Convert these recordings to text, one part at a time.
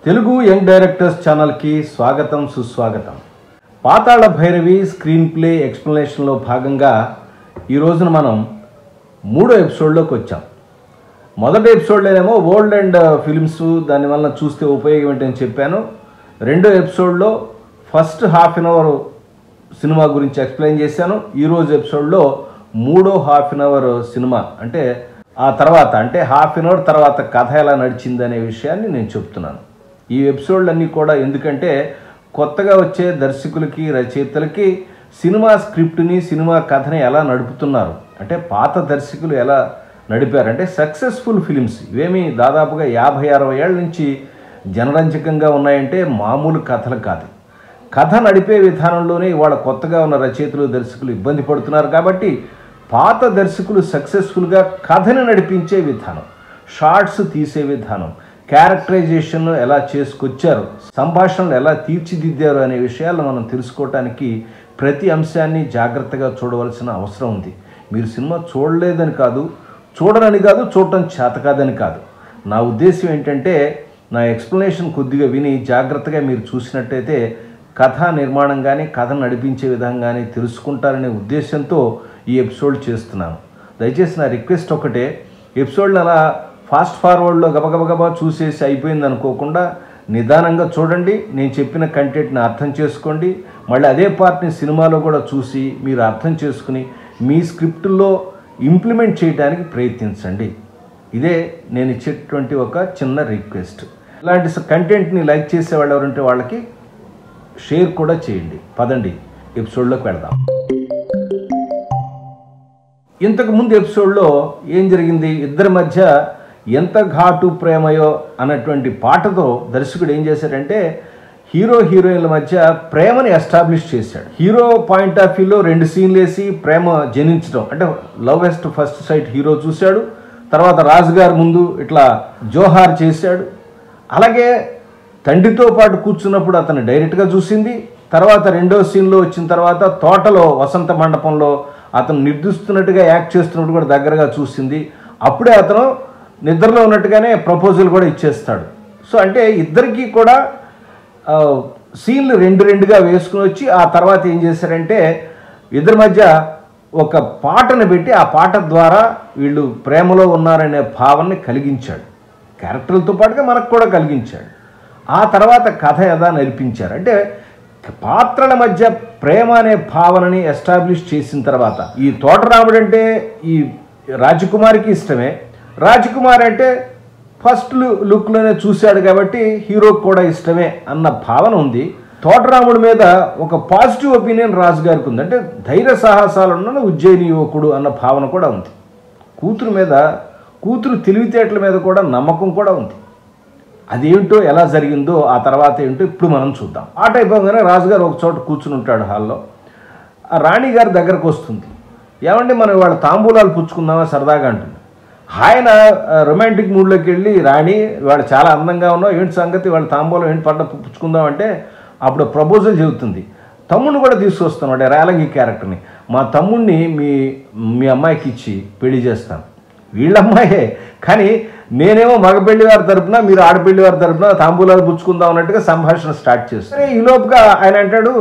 Telugu young directors ఛానల్కి స్వాగతం సుస్వాగతం. పాతాళ భైరవి స్క్రీన్ ప్లే ఎక్స్ప్లెనేషన్లో భాగంగా ఈ రోజున మనం మూడో ఎపిసోడ్లోకి వచ్చాం. మొదటి ఎపిసోడ్లోనేమో ఓల్డ్ అండ్ ఫిల్మ్స్ దానివల్ల చూస్తే ఉపయోగం ఏంటని చెప్పాను. రెండో ఎపిసోడ్లో first half an hour cinema గురించి ఎక్స్ప్లెయిన్ చేశాను. ఈరోజు ఎపిసోడ్లో మూడో హాఫ్ అన్ అవర్ సినిమా అంటే ఆ తర్వాత అంటే హాఫ్ అన్ అవర్ తర్వాత కథ ఎలా నడిచింది అనే విషయాన్ని నేను చెప్తున్నాను. ఈ ఎపిసోడ్లన్నీ కూడా ఎందుకంటే కొత్తగా వచ్చే దర్శకులకి రచయితలకి సినిమా స్క్రిప్ట్ని సినిమా కథని ఎలా నడుపుతున్నారు అంటే పాత దర్శకులు ఎలా నడిపారు అంటే సక్సెస్ఫుల్ ఫిలిమ్స్ ఇవేమీ దాదాపుగా 50-60 ఏళ్ళ నుంచి జనరంజకంగా ఉన్నాయంటే మామూలు కథలు కాదు. కథ నడిపే విధానంలోనే ఇవాళ కొత్తగా ఉన్న రచయితలు దర్శకులు ఇబ్బంది పడుతున్నారు. కాబట్టి పాత దర్శకులు సక్సెస్ఫుల్గా కథని నడిపించే విధానం, షార్ట్స్ తీసే విధానం, క్యారెక్టరైజేషన్ ఎలా చేసుకొచ్చారు, సంభాషణలు ఎలా తీర్చిదిద్దారు అనే విషయాలను మనం తెలుసుకోవటానికి ప్రతి అంశాన్ని జాగ్రత్తగా చూడవలసిన అవసరం ఉంది. మీరు సినిమా చూడలేదని కాదు, చూడనని కాదు, చూడటం చేత కాదని కాదు. నా ఉద్దేశం ఏంటంటే నా ఎక్స్ప్లెనేషన్ కొద్దిగా విని జాగ్రత్తగా మీరు చూసినట్టయితే కథా నిర్మాణం కానీ కథను నడిపించే విధంగా కానీ తెలుసుకుంటారనే ఉద్దేశంతో ఈ ఎపిసోడ్ చేస్తున్నాను. దయచేసి నా రిక్వెస్ట్ ఒకటే, ఎపిసోడ్ని అలా ఫాస్ట్ ఫార్వర్డ్లో గబగబగబా చూసేసి అయిపోయింది అనుకోకుండా నిదానంగా చూడండి. నేను చెప్పిన కంటెంట్ని అర్థం చేసుకోండి. మళ్ళీ అదే పార్ట్ని సినిమాలో కూడా చూసి మీరు అర్థం చేసుకుని మీ స్క్రిప్టుల్లో ఇంప్లిమెంట్ చేయడానికి ప్రయత్నించండి. ఇదే నేను ఇచ్చేటువంటి ఒక చిన్న రిక్వెస్ట్. ఇలాంటి కంటెంట్ని లైక్ చేసేవాళ్ళు ఎవరంటే వాళ్ళకి షేర్ కూడా చేయండి. పదండి ఎపిసోడ్లోకి వెళదాం. ఇంతకుముందు ఎపిసోడ్లో ఏం జరిగింది, ఇద్దరి మధ్య ఎంత ఘాటు ప్రేమయో అన్నటువంటి పాటతో దర్శకుడు ఏం చేశాడంటే హీరో హీరోయిన్ల మధ్య ప్రేమని ఎస్టాబ్లిష్ చేశాడు. హీరో పాయింట్ ఆఫ్ వ్యూలో 2 సీన్లు వేసి ప్రేమ జనించడం అంటే లవ్ ఎస్ట్ ఫస్ట్ సైట్ హీరో చూశాడు. తర్వాత రాజుగారి ముందు ఇట్లా జోహార్ చేశాడు. అలాగే తండ్రితో పాటు కూర్చున్నప్పుడు అతను డైరెక్ట్గా చూసింది. తర్వాత రెండో సీన్లో వచ్చిన తర్వాత తోటలో వసంత మండపంలో అతను నిర్దిస్తున్నట్టుగా యాక్ట్ చేస్తున్నట్టు కూడా దగ్గరగా చూసింది. అప్పుడే అతను నిద్రలో ఉన్నట్టుగానే ప్రపోజల్ కూడా ఇచ్చేస్తాడు. సో అంటే ఇద్దరికీ కూడా సీన్లు రెండుగా వేసుకుని వచ్చి ఆ తర్వాత ఏం చేశారంటే ఇద్దరి మధ్య ఒక పాటను పెట్టి ఆ పాట ద్వారా వీళ్ళు ప్రేమలో ఉన్నారనే భావనని కలిగించాడు. క్యారెక్టర్లతో పాటుగా మనకు కూడా కలిగించాడు. ఆ తర్వాత కథ ఎలా నడిపించారు అంటే పాత్రల మధ్య ప్రేమ అనే భావనని ఎస్టాబ్లిష్ చేసిన తర్వాత ఈ తోటరాముడు అంటే ఈ రాజకుమారికి ఇష్టమే, రాజకుమారి అంటే ఫస్ట్ లుక్లోనే చూశాడు కాబట్టి హీరోకి కూడా ఇష్టమే అన్న భావన ఉంది. తోటరాముడి మీద ఒక పాజిటివ్ ఒపీనియన్ రాజుగారికి ఉంది. అంటే ధైర్య సాహసాలు ఉన్న ఉజ్జయిని యువకుడు అన్న భావన కూడా ఉంది. కూతురు తెలివితేటల మీద కూడా నమ్మకం కూడా ఉంది. అదేంటో ఎలా జరిగిందో ఆ తర్వాత ఏంటో ఇప్పుడు మనం చూద్దాం. ఆట అయిపోగానే రాజుగారు ఒక చోట కూర్చుని ఉంటాడు హాల్లో. ఆ రాణి గారి దగ్గరకు వస్తుంది. ఏమంటే మనం వాళ్ళ తాంబూలాలు పుచ్చుకుందామా సరదాగా అంటుంది. ఆయన రొమాంటిక్ మూడ్లోకి వెళ్ళి రాణి వాడు చాలా అందంగా ఉన్నావు, ఏంటి సంగతి, వాళ్ళ తాంబూలం ఏంటి పడ్డ పుచ్చుకుందాం అంటే అప్పుడు ప్రపోజల్ చెబుతుంది. తమ్ముడిని కూడా తీసుకొస్తాను రేలంగి క్యారెక్టర్ని, మా తమ్ముడిని మీ అమ్మాయికి ఇచ్చి పెళ్లి చేస్తాను. వీళ్ళమ్మాయే కానీ నేనేమో మగపెళ్లి వారి తరపున మీరు ఆడపెళ్లి వారి తరపున తాంబూలాలు పుచ్చుకుందాం అన్నట్టుగా సంభాషణ స్టార్ట్ చేస్తాను. ఈ లోపుగా ఆయన అంటాడు,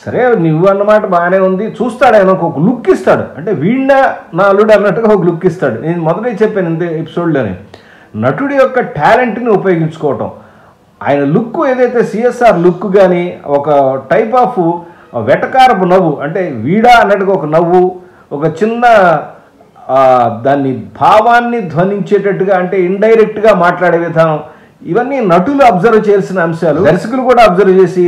సరే నువ్వు అన్నమాట బాగానే ఉంది. చూస్తాడు ఆయన ఒక లుక్ ఇస్తాడు. అంటే వీళ్ళ నా అల్లుడు అన్నట్టుగా ఒక లుక్ ఇస్తాడు. నేను మొదటే చెప్పాను ఇంత ఎపిసోడ్లోనే నటుడి యొక్క టాలెంట్ని ఉపయోగించుకోవటం. ఆయన లుక్ ఏదైతే సిఎస్ఆర్ లుక్ కానీ ఒక టైప్ ఆఫ్ వెటకారపు నవ్వు అంటే వీడా అన్నట్టుగా ఒక నవ్వు, ఒక చిన్న దాన్ని భావాన్ని ధ్వనించేటట్టుగా అంటే ఇండైరెక్ట్గా మాట్లాడే విధానం, ఇవన్నీ నటులు అబ్జర్వ్ చేయాల్సిన అంశాలు. దర్శకులు కూడా అబ్జర్వ్ చేసి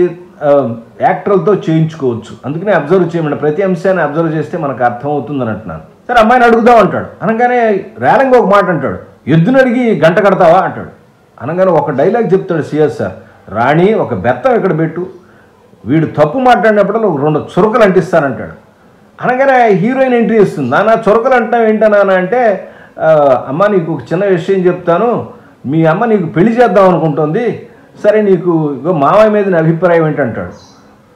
యాక్టర్లతో చేయించుకోవచ్చు. అందుకనే అబ్జర్వ్ చేయమని ప్రతి అంశాన్ని అబ్జర్వ్ చేస్తే మనకు అర్థమవుతుందని అంటున్నాను. సరే అమ్మాయిని అడుగుదాం అంటాడు. అనగానే రేలంగా ఒక మాట అంటాడు, ఎద్దును అడిగి గంట కడతావా అంటాడు. అనగానే ఒక డైలాగ్ చెప్తాడు సిఎస్ఆర్, రాణి ఒక బెత్తం ఇక్కడ పెట్టు, వీడు తప్పు మాట్లాడినప్పుడు 2 చురకలు అంటిస్తానంటాడు. అనగానే హీరోయిన్ ఎంట్రీ ఇస్తుంది. నాన్న చురకలు అంటావు ఏంటనా అంటే, అమ్మ నీకు ఒక చిన్న విషయం చెప్తాను, మీ అమ్మ నీకు పెళ్లి చేద్దాం అనుకుంటుంది, సరే నీకు మామయ్య మీద నీ అభిప్రాయం ఏంటంటాడు.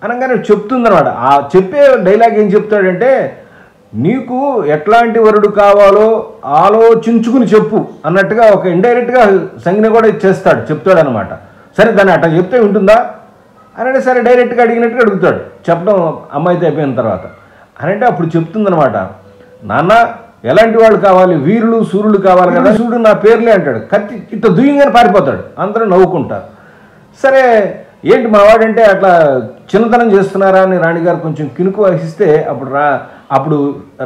అనగానే చెప్తుందన్నమాట. ఆ చెప్పే డైలాగ్ ఏం చెప్తాడంటే, నీకు ఎట్లాంటి వరుడు కావాలో ఆలోచించుకుని చెప్పు అన్నట్టుగా ఒక ఇండైరెక్ట్గా సంజ్ఞ కూడా చెప్తాడనమాట. సరే దాన్ని అట్లా చెప్తే ఉంటుందా అని అంటే సరే డైరెక్ట్గా అడిగినట్టుగా అడుగుతాడు చెప్పడం అమ్మాయితో అయిపోయిన తర్వాత అని అంటే అప్పుడు చెప్తుందనమాట, నాన్న ఎలాంటి వాళ్ళు కావాలి, వీరులు సూర్యులు కావాలి కదా, సూర్యుడు నా పేర్లే అంటాడు. కత్తి ఇట్లా దుయ్యంగానే పారిపోతాడు, అందరూ నవ్వుకుంటారు. సరే ఏంటి మా వాడంటే అట్లా చిన్నతనం చేస్తున్నారా అని రాణిగారు కొంచెం కినుకు వహిస్తే అప్పుడు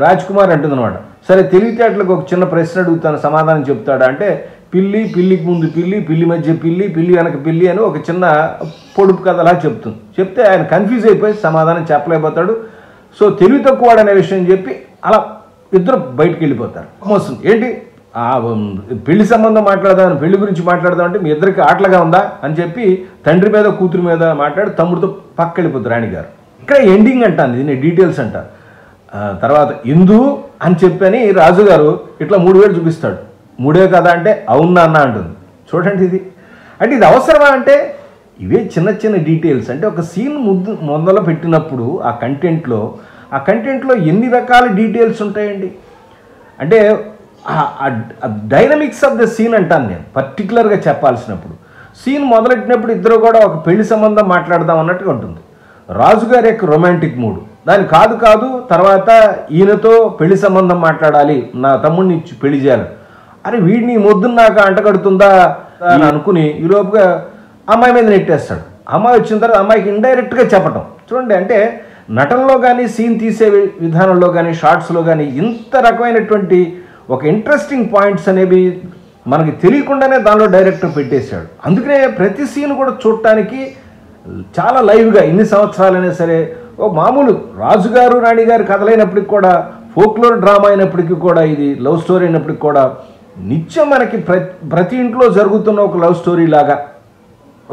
రాజ్ కుమార్ అంటుందన్నమాట, సరే తెలివితేటలకు ఒక చిన్న ప్రశ్న అడుగుతాను సమాధానం చెప్తాడా అంటే, పిల్లికి ముందు పిల్లి మధ్య పిల్లి వెనక పిల్లి అని ఒక చిన్న పొడుపు కథ అలా చెప్తుంది. చెప్తే ఆయన కన్ఫ్యూజ్ అయిపోయి సమాధానం చెప్పలేకపోతాడు. సో తెలివి తక్కువాడు అనే విషయం చెప్పి అలా ఇద్దరు బయటికి వెళ్ళిపోతారు. మోస్తుంది ఏంటి పెళ్లి సంబంధం మాట్లాడదామని, పెళ్లి గురించి మాట్లాడదాం అంటే మీ ఇద్దరికి ఆటలుగా ఉందా అని చెప్పి తండ్రి మీద కూతురు మీద మాట్లాడి తమ్ముడితో పక్క వెళ్ళిపోతారు రాణిగారు. ఇక్కడ ఎండింగ్ అంటాను, దీన్ని డీటెయిల్స్ అంట. తర్వాత ఇందు అని చెప్పని రాజుగారు ఇట్లా 3 వేలు చూపిస్తాడు. 3 కదా అంటే అవునా అన్న అంటుంది. చూడండి ఇది అంటే ఇది అవసరమా అంటే ఇవే చిన్న చిన్న డీటెయిల్స్. అంటే ఒక సీన్ మొదలు పెట్టినప్పుడు ఆ కంటెంట్లో ఎన్ని రకాల డీటెయిల్స్ ఉంటాయండి. అంటే డైనమిక్స్ ఆఫ్ ద సీన్ అంటాను నేను పర్టికులర్గా చెప్పాల్సినప్పుడు. సీన్ మొదలెట్టినప్పుడు ఇద్దరు కూడా ఒక పెళ్లి సంబంధం మాట్లాడదాం అన్నట్టుగా ఉంటుంది. రాజుగారి యొక్క రొమాంటిక్ మూడు దాని కాదు తర్వాత ఈయనతో పెళ్లి సంబంధం మాట్లాడాలి, నా తమ్ముడిని పెళ్లి చేయాలి, అరే వీడిని మొద్దున్నాక అంటగడుతుందా అని అనుకుని ఈలోపుగా అమ్మాయి మీద నెట్టేస్తాడు. అమ్మాయి వచ్చిన తర్వాత అమ్మాయికి ఇండైరెక్ట్గా చెప్పటం చూడండి. అంటే నటనలో కానీ సీన్ తీసే విధానంలో కానీ షార్ట్స్లో కానీ ఇంత రకమైనటువంటి ఒక ఇంట్రెస్టింగ్ పాయింట్స్ అనేవి మనకి తెలియకుండానే దానిలో డైరెక్టర్ పెట్టేశాడు. అందుకనే ప్రతి సీన్ కూడా చూడటానికి చాలా లైవ్గా ఇన్ని సంవత్సరాలైనా సరే ఓ మామూలు రాజుగారు రాణిగారు కథలైనప్పటికి కూడా, ఫోక్లోర్ డ్రామా అయినప్పటికీ కూడా, ఇది లవ్ స్టోరీ అయినప్పటికి కూడా నిత్యం మనకి ప్రతి ఇంట్లో జరుగుతున్న ఒక లవ్ స్టోరీ లాగా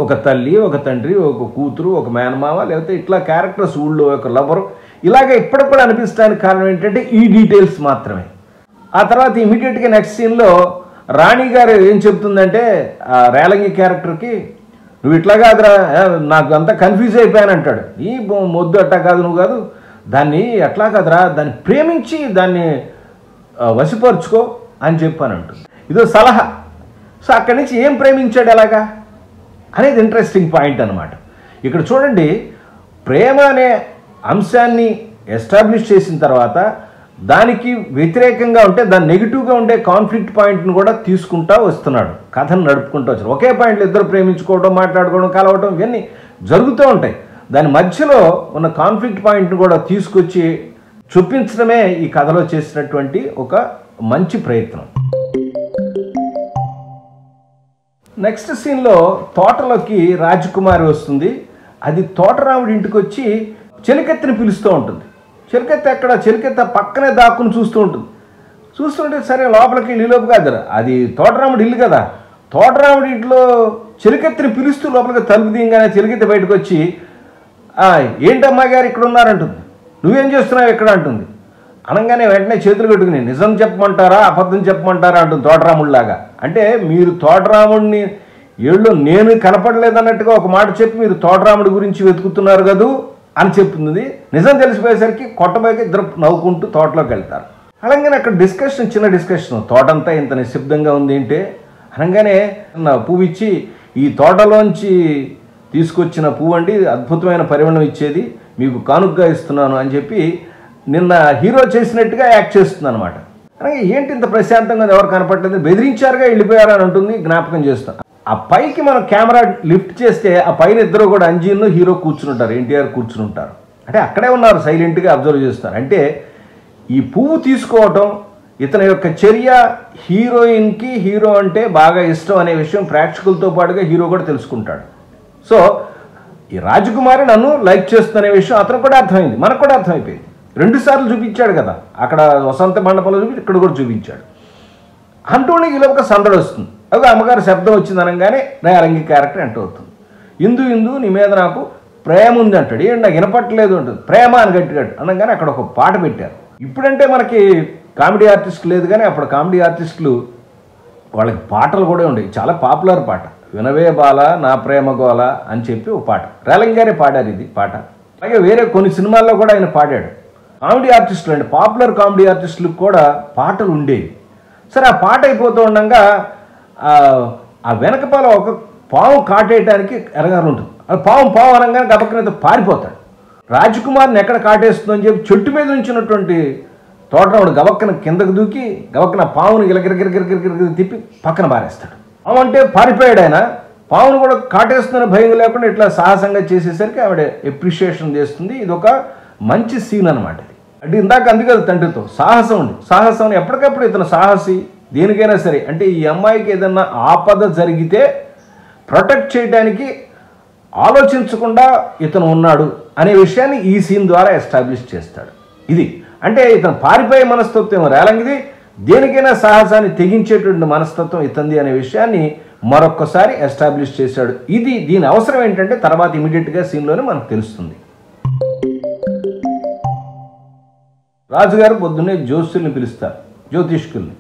ఒక తల్లి, ఒక తండ్రి, ఒక కూతురు, ఒక మేనమామ, లేకపోతే ఇట్లా క్యారెక్టర్స్ ఊళ్ళో ఒక లవరు ఇలాగే ఇప్పటికి కూడా అనిపించడానికి కారణం ఏంటంటే ఈ డీటెయిల్స్ మాత్రమే. ఆ తర్వాత ఇమీడియట్గా నెక్స్ట్ సీన్లో రాణి గారు ఏం చెప్తుందంటే ఆ రేలంగి క్యారెక్టర్కి, నువ్వు ఇట్లా కాదురా, నాకు అంతా కన్ఫ్యూజ్ అయిపోయాను అంటాడు. ఈ మొద్దు అట్టా కాదు, నువ్వు కాదు, దాన్ని అట్లా కాదురా, దాన్ని ప్రేమించి దాన్ని వశపరుచుకో అని చెప్పాను అంటుంది. ఇదో సలహా. సో అక్కడి నుంచి ఏం ప్రేమించాడు ఎలాగా అనేది ఇంట్రెస్టింగ్ పాయింట్ అనమాట. ఇక్కడ చూడండి, ప్రేమ అనే అంశాన్ని ఎస్టాబ్లిష్ చేసిన తర్వాత దానికి వ్యతిరేకంగా ఉంటే దాని నెగిటివ్గా ఉండే కాన్ఫ్లిక్ట్ పాయింట్ను కూడా తీసుకుంటా వస్తున్నాడు, కథను నడుపుకుంటూ వచ్చాడు. ఒకే పాయింట్లో ఇద్దరు ప్రేమించుకోవడం, మాట్లాడుకోవడం, కలవడం ఇవన్నీ జరుగుతూ ఉంటాయి. దాని మధ్యలో ఉన్న కాన్ఫ్లిక్ట్ పాయింట్ను కూడా తీసుకొచ్చి చూపించడమే ఈ కథలో చేసినటువంటి ఒక మంచి ప్రయత్నం. నెక్స్ట్ సీన్లో తోటలోకి రాజకుమారి వస్తుంది. అది తోటరాముడి ఇంటికి వచ్చి చెలికెత్తిని పిలుస్తూ ఉంటుంది. చెలికెత్తి ఎక్కడ, చెలికెత్తి పక్కనే దాక్కుని చూస్తూ ఉంటుంది. చూస్తుంటే సరే లోపలికి వెళ్ళిలోపు కాదు, అది తోటరాముడి ఇల్లు కదా, తోటరాముడి ఇంట్లో చెలికెత్తిని పిలుస్తూ లోపలికి తలుపు దిగానే చెలికెత్తి బయటకు వచ్చి, ఏంటమ్మా గారు ఇక్కడ ఉన్నారంటుంది. నువ్వేం చేస్తున్నావు ఇక్కడ అంటుంది. అనగానే వెంటనే చేతులు పెట్టుకుని నిజం చెప్పమంటారా అబద్ధం చెప్పమంటారా అంటుంది తోటరాముడిలాగా. అంటే మీరు తోటరాముడిని ఏళ్ళు నేను కనపడలేదన్నట్టుగా ఒక మాట చెప్పి మీరు తోటరాముడి గురించి వెతుకుతున్నారు కదూ అని చెప్తుంది. నిజం తెలిసిపోయేసరికి కొట్టబోయక ఇద్దరు నవ్వుకుంటూ తోటలోకి వెళ్తారు. అనగానే అక్కడ చిన్న డిస్కషన్, తోటంతా ఇంత నిశ్శబ్దంగా ఉంది అంటే అనగానే పువ్వు ఇచ్చి, ఈ తోటలోంచి తీసుకొచ్చిన పువ్వు అండి, అద్భుతమైన పరిమళం ఇచ్చేది, మీకు కానుకగా ఇస్తున్నాను అని చెప్పి నిన్న హీరో చేసినట్టుగా యాక్ట్ చేస్తుంది అనమాట. అలాగే ఏంటి ఇంత ప్రశాంతంగా ఎవరు కనపడలేదు, బెదిరించారుగా వెళ్ళిపోయారని ఉంటుంది, జ్ఞాపకం చేస్తాం. ఆ పైకి మనం కెమెరా లిఫ్ట్ చేస్తే ఆ పైన ఇద్దరు కూడా అంజీను హీరో కూర్చుని ఎన్టీఆర్ కూర్చుని ఉంటారు. అంటే అక్కడే ఉన్నారు, సైలెంట్గా అబ్జర్వ్ చేస్తారు. అంటే ఈ పువ్వు తీసుకోవటం ఇతని యొక్క చర్య హీరోయిన్కి హీరో అంటే బాగా ఇష్టం అనే విషయం ప్రేక్షకులతో పాటుగా హీరో కూడా తెలుసుకుంటాడు. సో ఈ రాజకుమారి నన్ను లైక్ చేస్తుందనే విషయం అతను కూడా అర్థమైంది, మనకు కూడా అర్థమైపోయింది. 2 సార్లు చూపించాడు కదా, అక్కడ వసంత మండపంలో చూపి ఇక్కడ కూడా చూపించాడు. అంటూనే ఈలోపు ఒక సందడి వస్తుంది. అవి అమ్మగారు శబ్దం వచ్చింది అనగానే రేలంగి క్యారెక్టర్ ఎంటర్ అవుతుంది. ఇందు నీ మీద నాకు ప్రేమ ఉంది అంటాడు. ఏంటి నాకు వినపట్టలేదు అంటుంది. ప్రేమ అని గట్టిగా అనగానే అక్కడ ఒక పాట పెట్టారు. ఇప్పుడంటే మనకి కామెడీ ఆర్టిస్ట్ లేదు, కానీ అప్పుడు కామెడీ ఆర్టిస్టులు వాళ్ళకి పాటలు కూడా ఉండేవి. చాలా పాపులర్ పాట, వినవే బాల నా ప్రేమ గోల అని చెప్పి ఒక పాట రేలంగి గారే పాడారు ఇది పాట. అలాగే వేరే కొన్ని సినిమాల్లో కూడా ఆయన పాడాడు. కామెడీ ఆర్టిస్టులు అంటే పాపులర్ కామెడీ ఆర్టిస్టులకు కూడా పాటలు ఉండేవి. సరే ఆ పాట అయిపోతూ ఉండగా ఆ వెనకపాల పాము కాటేయడానికి ఎరగారు ఉంటుంది. అది పాము అనగానే గబక్కనైతే పారిపోతాడు. రాజకుమార్ని ఎక్కడ కాటేస్తుందో అని చెప్పి చెట్టు మీద ఉంచినటువంటి తోటరాముడు గబక్కన కిందకు దూకి గబక్కన పాముని గిరగిరగిరగిరగిరగిర తిప్పి పక్కన పారేస్తాడు. పాము అంటే పారిపోయాడు ఆయన. పామును కూడా కాటేస్తున్న భయం లేకుండా ఇట్లా సాహసంగా చేసేసరికి ఆవిడ ఎప్రిషియేషన్ చేస్తుంది. ఇది ఒక మంచి సీన్ అనమాట. ఇది అంటే ఇందాక అందుకే తండ్రితో సాహసం ఎప్పటికప్పుడు ఇతను సాహసి దేనికైనా సరే. అంటే ఈ అమ్మాయికి ఏదన్నా ఆపద జరిగితే ప్రొటెక్ట్ చేయడానికి ఆలోచించకుండా ఇతను ఉన్నాడు అనే విషయాన్ని ఈ సీన్ ద్వారా ఎస్టాబ్లిష్ చేస్తాడు. ఇది అంటే ఇతను పారిపోయే మనస్తత్వం రేలంగిది, దేనికైనా సాహసాన్ని తెగించేటువంటి మనస్తత్వం ఇతంది అనే విషయాన్ని మరొక్కసారి ఎస్టాబ్లిష్ చేశాడు. దీని అవసరం ఏంటంటే తర్వాత ఇమీడియట్గా సీన్లోనే మనకు తెలుస్తుంది. రాజుగారు పొద్దున్నే జ్యోతిష్యుల్ని పిలుస్తారు, జ్యోతిష్కుల్ని.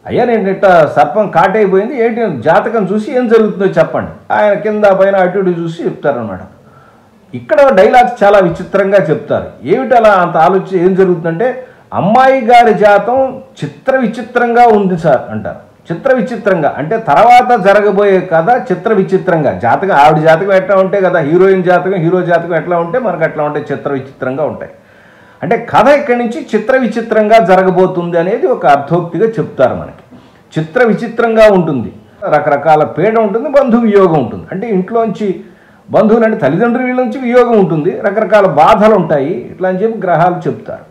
అయ్యా నేను ఇట్ట సర్పం కాటైపోయింది, ఏంటి జాతకం చూసి ఏం జరుగుతుందో చెప్పండి. ఆయన కింద పైన అటు ఇటు చూసి చెప్తారనమాట. ఇక్కడ డైలాగ్స్ చాలా విచిత్రంగా చెప్తారు. ఏమిటి అలా అంత ఆలోచన ఏం జరుగుతుందంటే, అమ్మాయి గారి జాతం చిత్ర విచిత్రంగా ఉంది సార్ అంటారు. చిత్ర విచిత్రంగా అంటే తర్వాత జరగబోయే కథ చిత్ర విచిత్రంగా. జాతకం ఆవిడ జాతకం ఎట్లా ఉంటే కదా హీరోయిన్ జాతకం హీరో జాతకం ఎట్లా ఉంటే మనకు అట్లా ఉంటాయి, చిత్ర విచిత్రంగా ఉంటాయి. అంటే కథ ఇక్కడి నుంచి చిత్ర విచిత్రంగా జరగబోతుంది అనేది ఒక అర్థోక్తిగా చెప్తారు మనకి. చిత్ర విచిత్రంగా ఉంటుంది, రకరకాల పీడ ఉంటుంది, బంధు వియోగం ఉంటుంది. అంటే ఇంట్లోంచి బంధువులు అంటే తల్లిదండ్రుల వీళ్ళ నుంచి వియోగం ఉంటుంది, రకరకాల బాధలు ఉంటాయి, ఇట్లా అని చెప్పి గ్రహాలు చెప్తారు.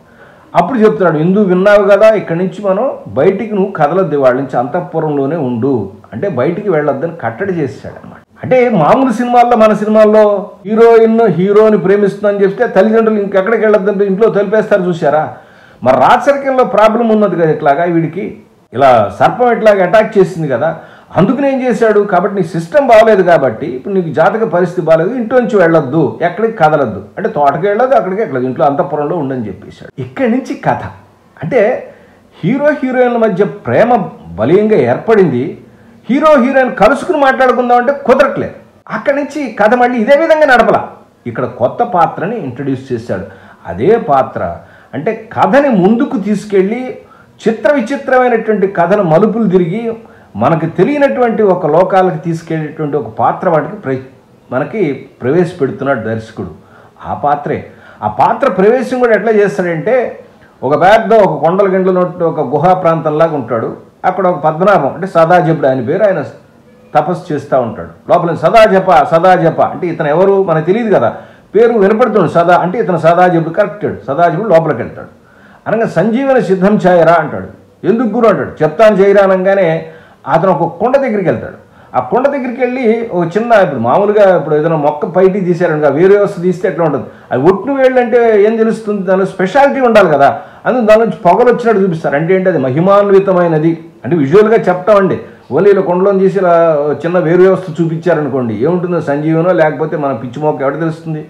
అప్పుడు చెప్తాడు, ఎందుకు విన్నావు కదా, ఇక్కడి నుంచి మనం బయటికి నువ్వు కదలొద్దు, వాళ్ళ నుంచి అంతఃపురంలోనే ఉండు అంటే బయటికి వెళ్ళొద్దని కట్టడి చేశాడు అనమాట. అంటే మామూలు సినిమాల్లో మన సినిమాల్లో హీరోని ప్రేమిస్తుందని చెప్తే తల్లిదండ్రులు ఇంకెక్కడికి వెళ్ళొద్దంటే ఇంట్లో తలిపేస్తారు చూసారా. మరి రాచరికంలో ప్రాబ్లం ఉన్నది కదా, ఇట్లాగా వీడికి ఇలా సర్పం ఇట్లాగా అటాక్ చేసింది కదా, అందుకని ఏం చేశాడు కాబట్టి నీ సిస్టమ్ బాగలేదు కాబట్టి ఇప్పుడు నీకు జాతక పరిస్థితి బాగలేదు, ఇంట్లో నుంచి వెళ్ళొద్దు, ఎక్కడికి కదలొద్దు అంటే తోటకి వెళ్ళదు, అక్కడికి వెళ్ళదు, ఇంట్లో అంతఃపురంలో ఉండని చెప్పేశాడు. ఇక్కడి నుంచి కథ అంటే హీరోయిన్ల మధ్య ప్రేమ బలీయంగా ఏర్పడింది. హీరోయిన్ కలుసుకుని మాట్లాడుకుందాం అంటే కుదరట్లేదు. అక్కడి నుంచి కథ మళ్ళీ ఇదే విధంగా నడపల. ఇక్కడ కొత్త పాత్రని ఇంట్రడ్యూస్ చేశాడు. అదే పాత్ర అంటే కథని ముందుకు తీసుకెళ్ళి చిత్ర విచిత్రమైనటువంటి కథను మలుపులు తిరిగి మనకు తెలియనటువంటి ఒక లోకాలకు తీసుకెళ్ళేటువంటి ఒక పాత్ర మనకి ప్రవేశపెడుతున్నాడు దర్శకుడు. ఆ పాత్ర ప్రవేశం కూడా ఎట్లా చేస్తాడంటే, ఒక కొండల గిండ్ల ఒక గుహా ప్రాంతంలాగా ఉంటాడు. అక్కడ ఒక పద్మనాభం అంటే సదాజపుడు ఆయన పేరు, ఆయన తపస్సు చేస్తూ ఉంటాడు. లోపల సదాజప అంటే ఇతను ఎవరు మనకు తెలియదు కదా, పేరు వినపడుతున్నాడు సదా అంటే ఇతను సదాజపుడు కరెక్టాడు. సదాజపుడు లోపలికి వెళ్తాడు. అనగా సంజీవని సిద్ధం చేయరా అంటాడు. ఎందుకు గురు అంటాడు. చెప్తాను చేయరా అనగానే అతను ఒక కొండ దగ్గరికి వెళ్తాడు. ఆ కొండ దగ్గరికి వెళ్ళి ఒక చిన్న ఇప్పుడు మామూలుగా ఇప్పుడు ఏదైనా మొక్క పైకి తీసారనుకో, వేరే వస్తువు తీస్తే ఎట్లా ఉంటుంది, అది ఒట్టు వేళ్ళు అంటే ఏం తెలుస్తుంది, దానిలో స్పెషాలిటీ ఉండాలి కదా, అందుకు దాని నుంచి పొగలు వచ్చినట్టు చూపిస్తారు. అంటే ఏంటి, అది మహిమాన్వితమైనది అంటే విజువల్గా చెప్తామండి. ఓన్లీ ఇలా కొండలో తీసి ఇలా చిన్న వేరు వ్యవస్థ చూపించారనుకోండి, ఏముంటుందో సంజీవనో లేకపోతే మన పిచ్చి మొక్క ఎవరు తెలుస్తుంది,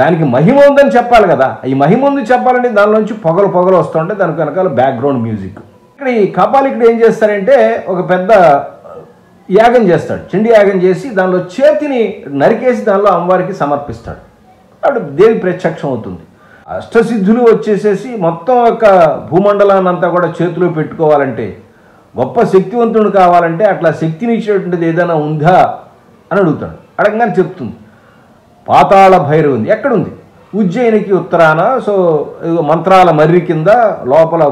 దానికి మహిమ ఉందని చెప్పాలి కదా. ఈ మహిమ ఉంది చెప్పాలంటే దానిలోంచి పొగలు వస్తుంటే దానికి వెనకాల బ్యాక్గ్రౌండ్ మ్యూజిక్. ఇక్కడ ఈ కాపాలికుడు ఏం చేస్తారంటే ఒక పెద్ద యాగం చేస్తాడు, చండీ యాగం చేసి దానిలో చేతిని నరికేసి దానిలో అమ్మవారికి సమర్పిస్తాడు. అప్పుడు దేవి ప్రత్యక్షం అవుతుంది. అష్టసిద్ధులు వచ్చేసేసి మొత్తం యొక్క భూమండలాన్ని అంతా కూడా చేతిలో పెట్టుకోవాలంటే, గొప్ప శక్తివంతుడు కావాలంటే అట్లా శక్తిని ఇచ్చేటువంటిది ఏదైనా ఉందా అని అడుగుతాడు. అడగగానే చెప్తుంది పాతాళ భైరవి ఉంది. ఎక్కడుంది? ఉజ్జయినికి ఉత్తరాన. సో మంత్రాల మర్రి కింద లోపల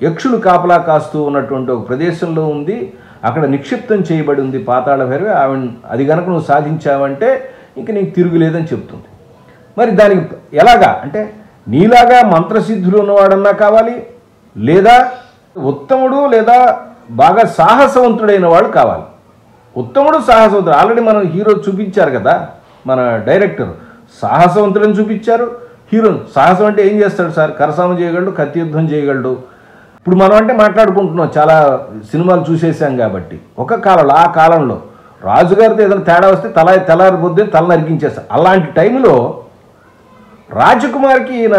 యక్షులు కాపలా కాస్తూ ఉన్నటువంటి ఒక ప్రదేశంలో ఉంది, అక్కడ నిక్షిప్తం చేయబడి ఉంది పాతాళ భైరవి. అది కనుక నువ్వు సాధించావంటే ఇంక నీకు తిరుగులేదని చెప్తుంది. మరి దానికి ఎలాగా అంటే, నీలాగా మంత్రసిద్ధులు ఉన్నవాడన్నా కావాలి, లేదా ఉత్తముడు లేదా బాగా సాహసవంతుడైన వాడు కావాలి. ఉత్తముడు సాహసవంతుడు ఆల్రెడీ మనం హీరో చూపించారు కదా, మన డైరెక్టర్ సాహసవంతుడని చూపించారు. హీరో సాహసం అంటే ఏం చేస్తాడు సార్, కరసాము చేయగలడు, కత్తి యుద్ధం చేయగలడు. ఇప్పుడు మనం అంటే మాట్లాడుకుంటున్నాం, సినిమాలు చూసేసాం కాబట్టి. ఒక కాలంలో ఆ కాలంలో రాజుగారితో ఏదైనా తేడా వస్తే తెల్లారిపోద్ది తల నరికించేస్తారు. అలాంటి టైంలో రాజకుమారికి ఈయన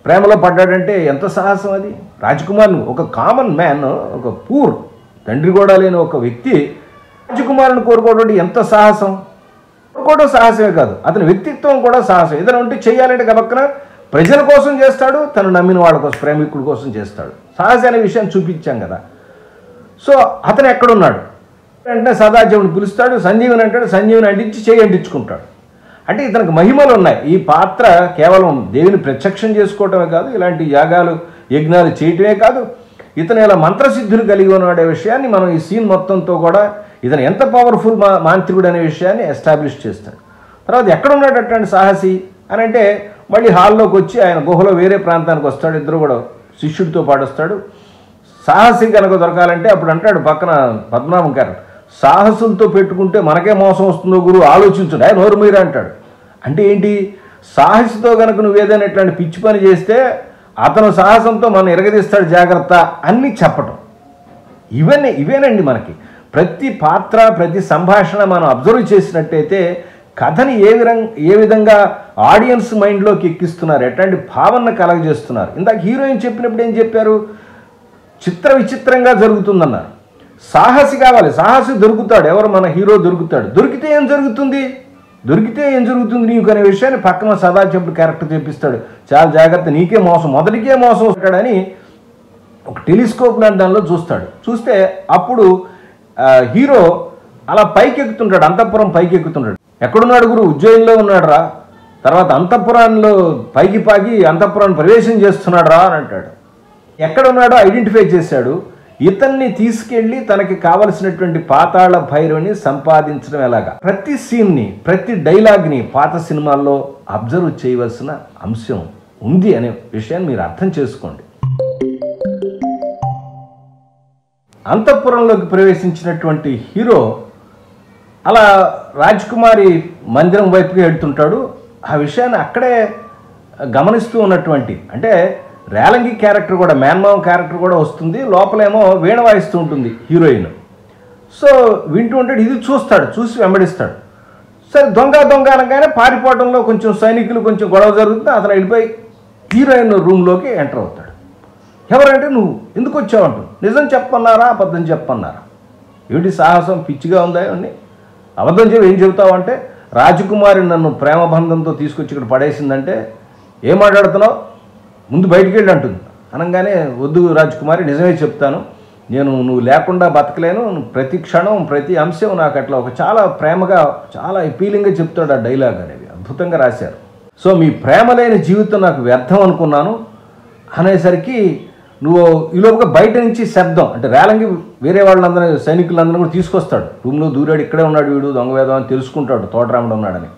ప్రేమలో పడ్డాడంటే ఎంత సాహసం అది. రాజకుమార్ని ఒక కామన్ మ్యాన్, ఒక పూర్ తండ్రి కూడా లేని ఒక వ్యక్తి రాజకుమారుని కోరుకోవడం ఎంత సాహసం. కోరుకోవడం సాహసమే కాదు, అతని వ్యక్తిత్వం కూడా సాహసం. ఏదైనా ఉంటే చేయాలంటే గబక్కన ప్రజల కోసం చేస్తాడు, తను నమ్మిన వాళ్ళ కోసం, ప్రేమికుల కోసం చేస్తాడు. సాహసం అనే విషయాన్ని చూపించాం కదా. సో అతను ఎక్కడున్నాడు, వెంటనే సదాశివుని పిలుస్తాడు, సంజీవుని అంటాడు, సంజీవుని అంటించి చేయి అంటించుకుంటాడు. అంటే ఇతనికి మహిమలు ఉన్నాయి. ఈ పాత్ర కేవలం దేవుని ప్రత్యక్షం చేసుకోవటమే కాదు, ఇలాంటి యాగాలు యజ్ఞాలు చేయటమే కాదు, ఇతను ఇలా మంత్రసిద్ధులు కలిగి ఉన్నాడే విషయాన్ని మనం ఈ సీన్ మొత్తంతో కూడా ఇతను ఎంత పవర్ఫుల్ మాంత్రికుడు అనే విషయాన్ని ఎస్టాబ్లిష్ చేస్తాడు. తర్వాత ఎక్కడున్నాడటండి సాహసి అని అంటే మళ్ళీ హాల్లోకి వచ్చి ఆయన గుహలో వేరే ప్రాంతానికి వస్తాడు. ఇద్దరు కూడా శిష్యుడితో పాటు వస్తాడు. సాహసి కనుక దొరకాలంటే అప్పుడు అంటాడు పక్కన పద్మనాభం గారు, సాహసులతో పెట్టుకుంటే మనకే మోసం వస్తుందో గురువు ఆలోచించండి, ఆయన నోరు మీరా అంటాడు. అంటే ఏంటి, సాహసితో కనుక నువ్వేదైనా ఇట్లాంటి పిచ్చి పని చేస్తే అతను సాహసంతో మనం ఎరగదీస్తాడు, జాగ్రత్త అన్నీ చెప్పటం. ఇవేనండి మనకి ప్రతి పాత్ర ప్రతి సంభాషణ మనం అబ్జర్వ్ చేసినట్టయితే కథని ఏ విధంగా ఆడియన్స్ మైండ్లోకి ఎక్కిస్తున్నారు, ఎట్లాంటి భావన కలగజేస్తున్నారు. ఇందాక హీరోయిన్ చెప్పినప్పుడు ఏం చెప్పారు, చిత్ర విచిత్రంగా జరుగుతుందన్నారు. సాహసి కావాలి, సాహసి దొరుకుతాడు, ఎవరు మన హీరో దొరుకుతాడు. దొరికితే ఏం జరుగుతుంది నీకు అనే విషయాన్ని పక్కన సదాశివుడు క్యారెక్టర్ చెప్పిస్తాడు. చాలా జాగ్రత్త, నీకే మోసం, మొదటికే మోసం వస్తాడని ఒక టెలిస్కోప్ లాంటి దానిలో చూస్తాడు. చూస్తే అప్పుడు హీరో అలా పైకెక్కుతుంటాడు, అంతఃపురం పైకెక్కుతుంటాడు. ఎక్కడున్నాడు గురు, ఉజ్జయినిలో ఉన్నాడు రా. తర్వాత అంతఃపురాల్లో పైకి పాకి అంతఃపురాన్ని ప్రవేశం చేస్తున్నాడు రా అని అంటాడు. ఎక్కడున్నాడో ఐడెంటిఫై చేశాడు. ఇతన్ని తీసుకెళ్ళి తనకి కావలసినటువంటి పాతాళ భైరవుని సంపాదించడం ఎలాగా, ప్రతి సీన్ని ప్రతి డైలాగ్ని పాత సినిమాల్లో అబ్జర్వ్ చేయవలసిన అంశం ఉంది అనే విషయాన్ని మీరు అర్థం చేసుకోండి. అంతఃపురంలోకి ప్రవేశించినటువంటి హీరో అలా రాజ్కుమారి మందిరం వైపుకి వెళ్తుంటాడు. ఆ విషయాన్ని అక్కడే గమనిస్తూ ఉన్నటువంటి అంటే రేలంగి క్యారెక్టర్ కూడా, మేన్మావ్ క్యారెక్టర్ కూడా వస్తుంది. లోపలేమో వీణ వాయిస్తూ ఉంటుంది హీరోయిన్. సో వింటూ ఉంటాడు, ఇది చూస్తాడు, చూసి వెంబడిస్తాడు. సరే దొంగ అనగానే పారిపోవడంలో కొంచెం సైనికులు కొంచెం గొడవ జరుగుతుంది. అతను వెళ్ళిపోయి హీరోయిన్ రూమ్లోకి ఎంటర్ అవుతాడు. ఎవరంటే నువ్వు ఎందుకు వచ్చావు అంటూ, నిజం చెప్పన్నారా అబద్ధం చెప్పన్నారా, ఏమిటి సాహసం పిచ్చిగా ఉందా ఇవన్నీ, అబద్ధం చెప్పి ఏం చెబుతావు అంటే, రాజకుమారి నన్ను ప్రేమ బంధంతో తీసుకొచ్చి ఇక్కడ పడేసిందంటే ఏం మాట్లాడుతున్నావు, ముందు బయటికి వెళ్ళి అంటుంది. అనగానే వద్దు రాజకుమారి, నిజమే చెప్తాను, నువ్వు లేకుండా బతకలేను, ప్రతి క్షణం ప్రతి అంశం నాకు అట్లా ఒక చాలా ప్రేమగా చాలా అపీలింగ్గా చెప్తాడు. ఆ డైలాగ్ అనేవి అద్భుతంగా రాశారు. సో మీ ప్రేమ లేని జీవితం నాకు వ్యర్థం అనుకున్నాను అనేసరికి నువ్వు ఈలోపుగా బయట నుంచి శబ్దం అంటే రేలంగి వేరే వాళ్ళందరూ సైనికులందరూ కూడా తీసుకొస్తాడు. రూమ్లో దూరాడు, ఇక్కడే ఉన్నాడు వీడు, దొంగ వేదం అని తెలుసుకుంటాడు, తోటరాముడు ఉన్నాడని.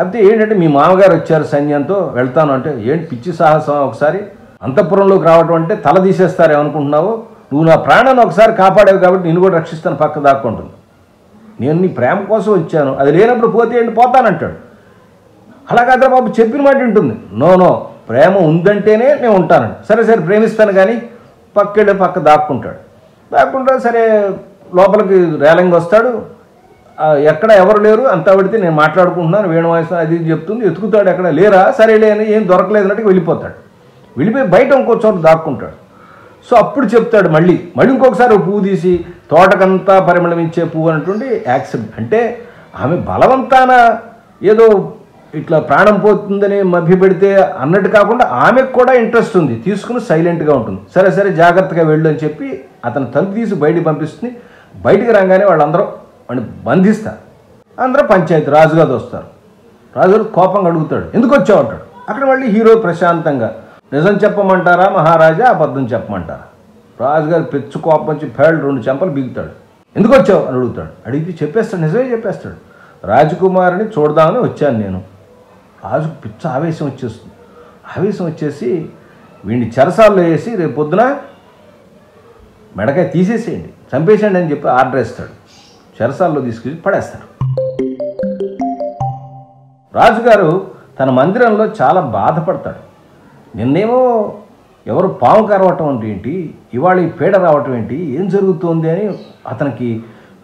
అయితే ఏంటంటే మీ మామగారు వచ్చారు సైన్యంతో, వెళ్తాను అంటే, ఏంటి పిచ్చి సాహసం, ఒకసారి అంతఃపురంలోకి రావటం అంటే తల తీసేస్తారు ఏమనుకుంటున్నావు, నువ్వు నా ప్రాణాన్ని ఒకసారి కాపాడావు కాబట్టి నేను కూడా రక్షిస్తాను, పక్క దాక్కుంటుంది. నేను నీ ప్రేమ కోసం వచ్చాను, అది లేనప్పుడు పోతే ఏంటి పోతానంటాడు. అలా కాదురా బాబు, చెప్పిన మాట ఉంటుంది. నో ప్రేమ ఉందంటేనే నేను ఉంటానండి. సరే ప్రేమిస్తాను కానీ పక్క దాక్కుంటాడు. సరే లోపలికి రేలంగి వస్తాడు. ఎక్కడ ఎవరు లేరు, అంతా పడితే నేను మాట్లాడుకుంటున్నాను, వీణ వాయిస్తాను, అది చెప్తుంది. ఎతుకుతాడు, ఎక్కడ లేరా, సరేలే అని ఏం దొరకలేదు అన్నట్టు వెళ్ళిపోతాడు. వెళ్ళిపోయి బయట ఇంకో చోట దాక్కుంటాడు. సో అప్పుడు చెప్తాడు మళ్ళీ ఇంకొకసారి పువ్వు తీసి తోటకంతా పరిమళమిచ్చే పువ్వు అన్నటువంటి యాక్సిడెంట్. అంటే ఆమె బలవంతాన ఏదో ఇట్లా ప్రాణం పోతుందని మభ్యపెడితే అన్నట్టు కాకుండా ఆమెకు కూడా ఇంట్రెస్ట్ ఉంది, తీసుకుని సైలెంట్గా ఉంటుంది. సరే జాగ్రత్తగా వెళ్ళు అని చెప్పి అతను తలుపు తీసి బయటికి పంపిస్తుంది. బయటికి రాగానే వాళ్ళందరూ వాడిని బంధిస్తారు. అందరూ పంచాయతీ రాజుగారు వస్తారు. రాజుగారు కోపంగా అడుగుతాడు, ఎందుకు వచ్చావు అంటాడు. అక్కడ మళ్ళీ హీరో ప్రశాంతంగా, నిజం చెప్పమంటారా మహారాజా అబద్ధం చెప్పమంటారా. రాజుగారు పెచ్చు కోపం వచ్చి పేళ్ళు 2 చెంపలు బిగుతాడు. ఎందుకు వచ్చావు అని అడుగుతాడు. అడిగితే చెప్పేస్తాడు, నిజమే చెప్పేస్తాడు. రాజకుమారిని చూడదామని వచ్చాను నేను. రాజుకు పిచ్చ ఆవేశం వచ్చేస్తుంది. ఆవేశం వచ్చేసి వీడిని చెరసాల్లో వేసి రేపు పొద్దున మెడకాయ తీసేసేయండి, చంపేసేయండి అని చెప్పి ఆర్డర్ వేస్తాడు. చెరసాల్లో తీసుకెళ్ళి పడేస్తాడు. రాజుగారు తన మందిరంలో చాలా బాధపడతాడు. నిన్నేమో ఎవరు పాము కరవటం అంటే ఏంటి, ఇవాళ ఈ పీడ రావటం ఏంటి, ఏం జరుగుతోంది అని అతనికి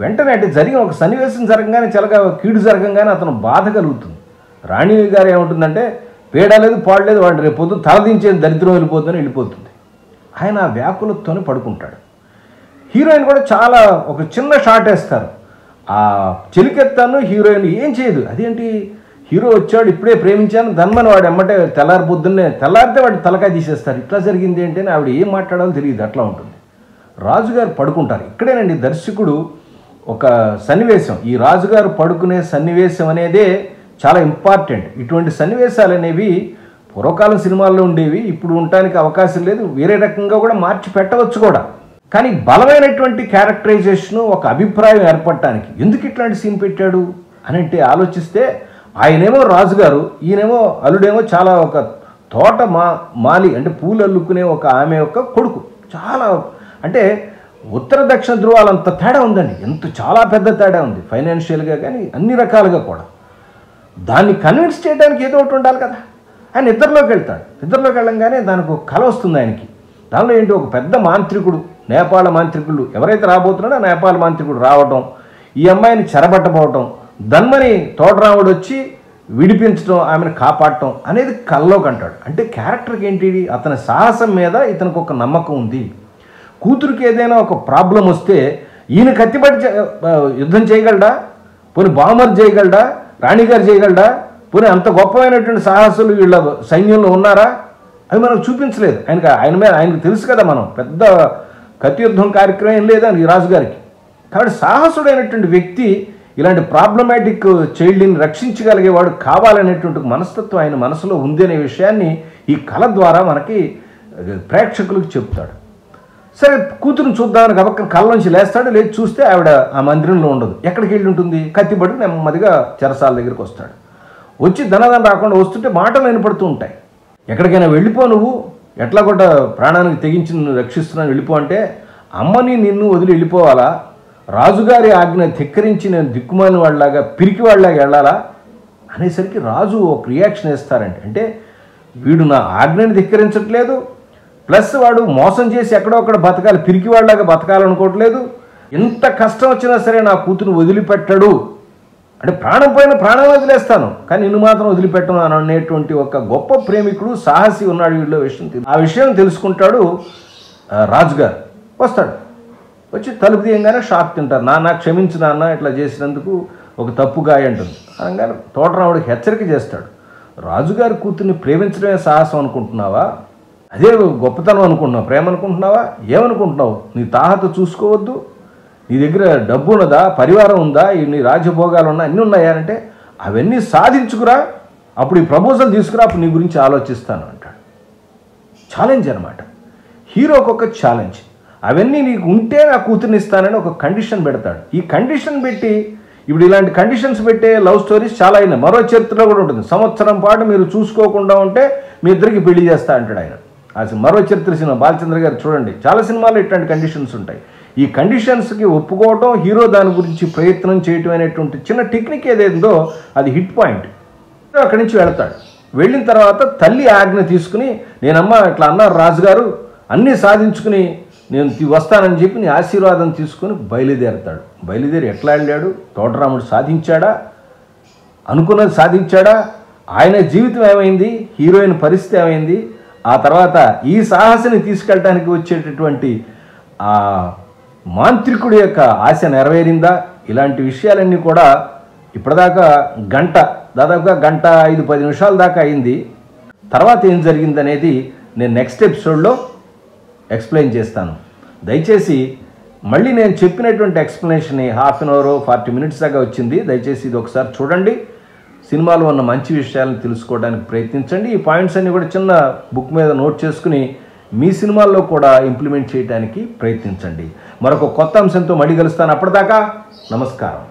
వెంటనే అంటే జరిగిన ఒక సన్నివేశం జరగగానే చాలా కీడు జరగంగానే అతను బాధ కలుగుతుంది. రాణి గారు ఏముంటుందంటే, పీడ లేదు పాడు లేదు, వాడు రేపు పొద్దున తలదించే దరిద్రం వెళ్ళిపోతుంది. ఆయన ఆ వ్యాకులతోనే పడుకుంటాడు. హీరోయిన్ కూడా చాలా ఒక చిన్న షాట్ వేస్తారు. ఆ చెలికెత్తాను హీరోయిన్ ఏం చేయదు. అదేంటి హీరో వచ్చాడు, ఇప్పుడే ప్రేమించాను ధన్మని వాడు ఎమ్మటే తెల్లారితే వాడి తలకాయ తీసేస్తారు. ఇట్లా జరిగింది ఏంటి అని ఆవిడ ఏం మాట్లాడాలో తెలియదు, అట్లా ఉంటుంది. రాజుగారు పడుకుంటారు. ఇక్కడేనండి దర్శకుడు ఒక సన్నివేశం, ఈ రాజుగారు పడుకునే సన్నివేశం అనేదే చాలా ఇంపార్టెంట్. ఇటువంటి సన్నివేశాలు అనేవి పూర్వకాలం సినిమాల్లో ఉండేవి, ఇప్పుడు ఉండటానికి అవకాశం లేదు, వేరే రకంగా కూడా మార్చి పెట్టవచ్చు కూడా. కానీ బలమైనటువంటి క్యారెక్టరైజేషను, ఒక అభిప్రాయం ఏర్పడటానికి ఎందుకు ఇట్లాంటి సీన్ పెట్టాడు అని అంటే ఆలోచిస్తే, ఆయనేమో రాజుగారు, ఈయనేమో అల్లుడేమో చాలా ఒక తోట మాలి అంటే పూలు అల్లుకునే ఒక ఆమె యొక్క కొడుకు. చాలా అంటే ఉత్తర దక్షిణ ధృవాలంత తేడా ఉందండి, చాలా పెద్ద తేడా ఉంది ఫైనాన్షియల్గా కానీ అన్ని రకాలుగా కూడా. దాన్ని కన్విన్స్ చేయడానికి ఏదో ఒకటి ఉండాలి కదా. ఆయన నిద్రలోకి వెళ్తాడు, నిద్రలోకి వెళ్ళంగానే దానికి ఒక కళ వస్తుంది ఆయనకి. దానిలో ఏంటి, ఒక పెద్ద మాంత్రికుడు, నేపాళ మాంత్రికుడు ఎవరైతే రాబోతున్నాడో ఆ నేపాళ మాంత్రికుడు రావటం, ఈ అమ్మాయిని చెరబట్టబోవటం, ధన్మని తోటరాముడు వచ్చి విడిపించడం, ఆమెను కాపాడటం అనేది కల్లోకి అంటాడు. అంటే క్యారెక్టర్కి ఏంటి, అతని సాహసం మీద ఇతనికి ఒక నమ్మకం ఉంది. కూతురికి ఏదైనా ఒక ప్రాబ్లం వస్తే ఈయన కత్తిపట్టి యుద్ధం చేయగలడా, పోనీ బామర్ చేయగలడా, రాణిగారు చేయగలడా, పోనీ అంత గొప్పమైనటువంటి సాహసులు వీళ్ళ సైన్యంలో ఉన్నారా, అవి మనకు చూపించలేదు. ఆయనకు తెలుసు కదా, మనం పెద్ద కత్తి యుద్ధం కార్యక్రమం ఏం లేదా ఈ రాజుగారికి. కాబట్టి సాహసుడైనటువంటి వ్యక్తి ఇలాంటి ప్రాబ్లమాటిక్ చైల్డ్ని రక్షించగలిగేవాడు కావాలనేటువంటి మనస్తత్వం ఆయన మనసులో ఉంది అనే విషయాన్ని ఈ కళ ద్వారా మనకి ప్రేక్షకులకు చెప్తాడు. సరే, కూతురుని చూద్దామని గబక్కన కళ్ళలోంచి లేస్తాడు, లేచి చూస్తే ఆవిడ ఆ మందిరంలో ఉండదు. ఎక్కడికి వెళ్ళి ఉంటుంది, కత్తిపట్టుకు నెమ్మదిగా చెరసాల దగ్గరికి వస్తాడు. వచ్చి ధనధన రాకుండా వస్తుంటే మాటలు వినపడుతూ ఉంటాయి. ఎక్కడికైనా వెళ్ళిపో, నువ్వు ఎట్లా కూడా ప్రాణానికి తెగించి నిన్ను రక్షిస్తున్నాను, వెళ్ళిపో అంటే, అమ్మని నిన్ను వదిలి వెళ్ళిపోవాలా, రాజుగారి ఆజ్ఞ ధిక్కరించి నేను దిక్కుమాలిన వాళ్ళలాగా పిరికి వాళ్ళలాగా వెళ్ళాలా అనేసరికి రాజు ఒక రియాక్షన్ ఇస్తారంటే, అంటే వీడు నా ఆజ్ఞని ధిక్కరించట్లేదు, ప్లస్ వాడు మోసం చేసి ఎక్కడో అక్కడ బతకాలి, పిరికి వాళ్ళలాగా బతకాలనుకోవట్లేదు, ఎంత కష్టం వచ్చినా సరే నా కూతురు వదిలిపెట్టడు, అంటే ప్రాణం పోయిన ప్రాణం వదిలేస్తాను కానీ నిన్ను మాత్రం వదిలిపెట్టను అని అనేటువంటి ఒక గొప్ప ప్రేమికుడు, సాహసి ఉన్నాడు వీళ్ళ విషయం. ఆ విషయం తెలుసుకుంటాడు రాజుగారు. వస్తాడు, వచ్చి తలుపు తీయంగానే షాక్ తింటారు. నాన్న క్షమించు నాన్న, ఇట్లా చేసినందుకు ఒక తప్పుగా అంటుంది అనగానే తోటరాముడికి హెచ్చరిక చేస్తాడు. రాజుగారి కూతుర్ని ప్రేమించడమే సాహసం అనుకుంటున్నావా, అదే గొప్పతనం అనుకుంటున్నావు, ప్రేమ అనుకుంటున్నావా, ఏమనుకుంటున్నావు, నీ తాహత చూసుకోవద్దు, నీ దగ్గర డబ్బు ఉన్నదా, పరివారం ఉందా, నీ రాజ్యభోగాలు ఉన్నా, అన్నీ ఉన్నాయా అంటే అవన్నీ సాధించుకురా, అప్పుడు ఈ ప్రపోజల్ తీసుకురా, అప్పుడు నీ గురించి ఆలోచిస్తాను అంటాడు. ఛాలెంజ్ అనమాట, హీరోకి ఒక ఛాలెంజ్. అవన్నీ నీకు ఉంటే నా కూతుర్ని ఇస్తానని ఒక కండిషన్ పెడతాడు. ఈ కండిషన్ పెట్టి, ఇప్పుడు ఇలాంటి కండిషన్స్ పెట్టే లవ్ స్టోరీస్ చాలా అయినాయి. మరో చరిత్రలో కూడా ఉంటుంది, సంవత్సరం పాటు మీరు చూసుకోకుండా ఉంటే మీ ఇద్దరికి పెళ్లి చేస్తా అంటాడు ఆయన. మరో చరిత్ర సినిమా బాలచంద్ర గారు చూడండి, చాలా సినిమాల్లో ఇట్లాంటి కండిషన్స్ ఉంటాయి. ఈ కండిషన్స్కి ఒప్పుకోవటం, హీరో దాని గురించి ప్రయత్నం చేయటం అనేటువంటి చిన్న టెక్నిక్ ఏదైందో అది హిట్ పాయింట్. అక్కడి నుంచి వెళ్తాడు. వెళ్ళిన తర్వాత తల్లి ఆజ్ఞ తీసుకుని, నేనమ్మ ఇట్లా అన్నారు రాజుగారు, అన్నీ సాధించుకుని నేను వస్తానని చెప్పి నీ ఆశీర్వాదం తీసుకుని బయలుదేరతాడు. బయలుదేరి ఎట్లా వెళ్ళాడు, తోటరాముడు సాధించాడా, అనుకున్నది సాధించాడా, ఆయన జీవితం ఏమైంది, హీరోయిన్ పరిస్థితి ఏమైంది, ఆ తర్వాత ఈ సాహసిని తీసుకెళ్ళడానికి వచ్చేటటువంటి ఆ మాంత్రికుడి యొక్క ఆశ నెరవేరిందా, ఇలాంటి విషయాలన్నీ కూడా ఇప్పటిదాకా దాదాపుగా గంట 5-10 నిమిషాల దాకా అయింది. తర్వాత ఏం జరిగిందనేది నేను నెక్స్ట్ ఎపిసోడ్లో ఎక్స్ప్లెయిన్ చేస్తాను. దయచేసి మళ్ళీ నేను చెప్పినటువంటి explanation half an hour 40 minutes దాకా వచ్చింది. దయచేసి ఇది ఒకసారి చూడండి, సినిమాలో ఉన్న మంచి విషయాలను తెలుసుకోవడానికి ప్రయత్నించండి. ఈ పాయింట్స్ అన్నీ కూడా చిన్న బుక్ మీద నోట్ చేసుకుని మీ సినిమాల్లో కూడా ఇంప్లిమెంట్ చేయడానికి ప్రయత్నించండి. మరొక కొత్త అంశంతో మళ్ళీ కలుస్తాను. అప్పటిదాకా నమస్కారం.